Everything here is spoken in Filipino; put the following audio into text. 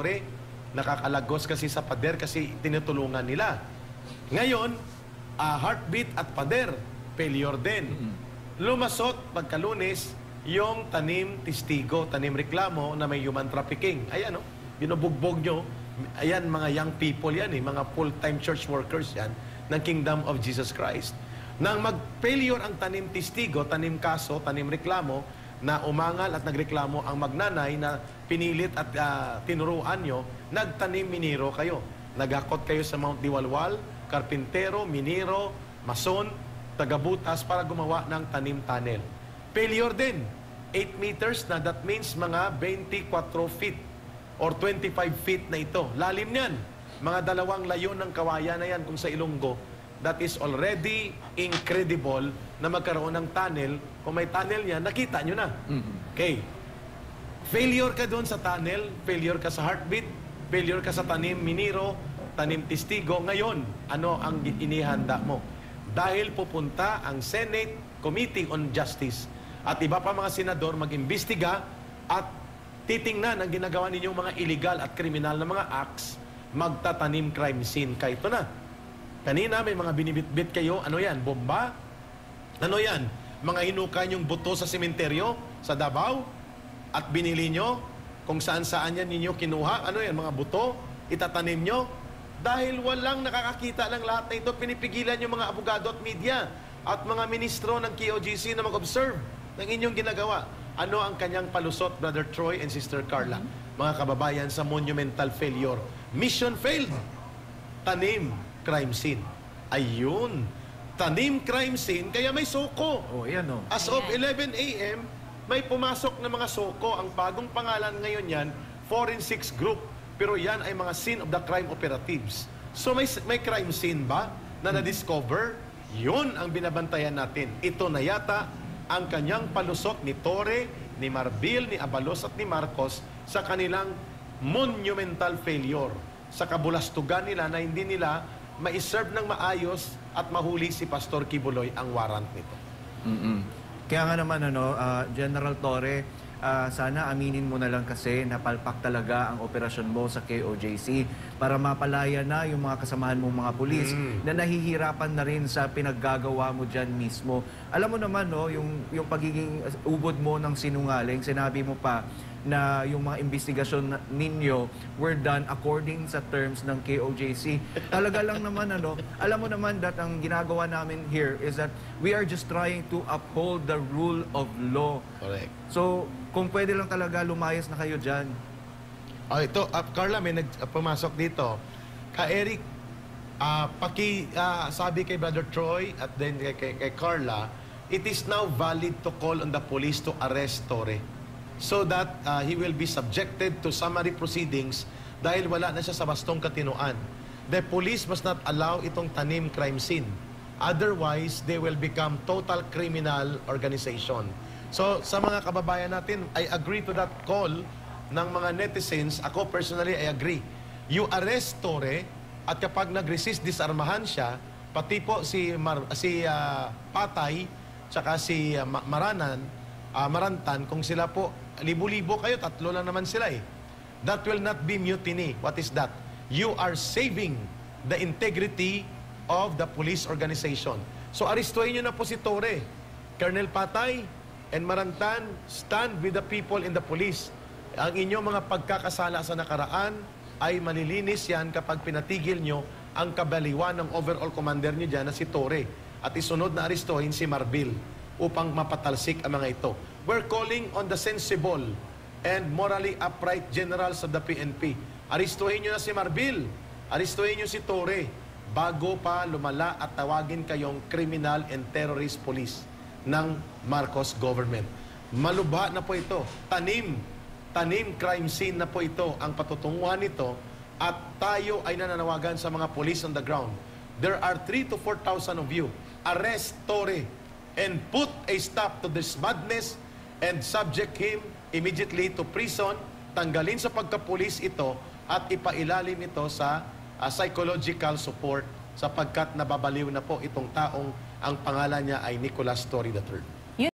Torre, nakakalagos kasi sa pader kasi tinutulungan nila. Ngayon, heartbeat at pader, failure din. Lumasot pagka-Lunes, yung tanim testigo, tanim reklamo na may human trafficking. Ayan, no? Binubugbog nyo. Ayan, mga young people yan, mga full-time church workers yan ng Kingdom of Jesus Christ. Nang mag-failure ang tanim testigo, tanim kaso, tanim reklamo, na umangal at nagreklamo ang magnanay na pinilit at tinuruan nyo, nagtanim miniro kayo. Nagakot kayo sa Mount Diwalwal, karpintero, miniro, mason, tagabutas para gumawa ng tanim tunnel. Failure din. 8 meters na, that means mga 24 feet or 25 feet na ito. Lalim niyan. Mga dalawang layon ng kawayan na yan kung sa Ilonggo. That is already incredible na magkaroon ng tunnel. Kung may tunnel niya, nakita nyo na. Okay. Failure ka doon sa tunnel, failure ka sa heartbeat, failure ka sa tanim miniro, tanim testigo. Ngayon, ano ang inihanda mo? Dahil pupunta ang Senate Committee on Justice at iba pa mga senador mag-imbestiga at titingnan ang ginagawa ninyong mga illegal at kriminal na mga acts, magtatanim crime scene. Kaya ito na. Kanina may mga binibitbit kayo. Ano yan? Bomba? Ano yan? Mga hinukay niyong buto sa sementeryo, sa Davao, at binili nyo kung saan-saan yan ninyo kinuha. Ano yan? Mga buto? Itatanim nyo? Dahil walang nakakakita ng lahat na ito, pinipigilan yung mga abogado at media at mga ministro ng KOJC na mag-observe ng inyong ginagawa. Ano ang kanyang palusot, Brother Troy and Sister Carla? Mga kababayan, sa monumental failure. Mission failed. Tanim crime scene. Ayun. Tanim crime scene, kaya may soko. Oh, yan o. As of 11 a.m., may pumasok na mga soko. Ang bagong pangalan ngayon yan, Forensics Group. Pero yan ay mga scene of the crime operatives. So may crime scene ba na na-discover? Yun ang binabantayan natin. Ito na yata ang kanyang palusot ni Torre, ni Marbil, ni Abalos at ni Marcos sa kanilang monumental failure. Sa kabulastugan nila na hindi nila ma-serve ng maayos at mahuli si Pastor Kibuloy ang warrant nito. Kaya nga naman, General Torre, sana aminin mo na lang kasi napalpak talaga ang operasyon mo sa KOJC para mapalaya na yung mga kasamahan mong mga pulis na nahihirapan na rin sa pinaggagawa mo dyan mismo. Alam mo naman, yung pagiging ubod mo ng sinungaling, sinabi mo pa na yung mga investigasyon ninyo were done according sa terms ng KOJC. Talaga lang naman, alam mo naman that ang ginagawa namin here is that we are just trying to uphold the rule of law. Correct. So, kung pwede lang talaga, lumayas na kayo dyan. Ito, Carla, may pumasok dito. Eric, sabi kay Brother Troy at then kay Carla, it is now valid to call on the police to arrest Torre so that he will be subjected to summary proceedings dahil wala na siya sa bastong katinuan. The police must not allow itong tanim crime scene. Otherwise, they will become total criminal organization. So, sa mga kababayan natin, I agree to that call ng mga netizens. Ako personally, I agree. You arrest Torre at kapag nag-resist, disarmahan siya, pati po si Patay tsaka si Marantan, kung sila po, libo-libo kayo, 3 lang naman sila eh. That will not be mutiny. What is that? You are saving the integrity of the police organization. So, aristuhin nyo na po si Torre. Colonel Patay and Marantan, stand with the people in the police. Ang inyong mga pagkakasala sa nakaraan ay malilinis yan kapag pinatigil nyo ang kabaliwan ng overall commander nyo dyan na si Torre. At isunod na aristuhin si Marbil upang mapatalsik ang mga ito. We're calling on the sensible and morally upright generals of the PNP. Aristuhin nyo na si Marbil. Aristuhin nyo si Torre bago pa lumala at tawagin kayong criminal and terrorist police ng Marcos government. Malubha na po ito. Tanim crime scene na po ito ang patutunguhan nito at tayo ay nananawagan sa mga police on the ground. There are 3,000 to 4,000 of you. Arrest Torre and put a stop to this madness and subject him immediately to prison. Tanggalin sa pagkapulis ito at ipailalim ito sa psychological support sapagkat nababaliw na po itong taong ang pangalan niya ay Nicolas Torre III.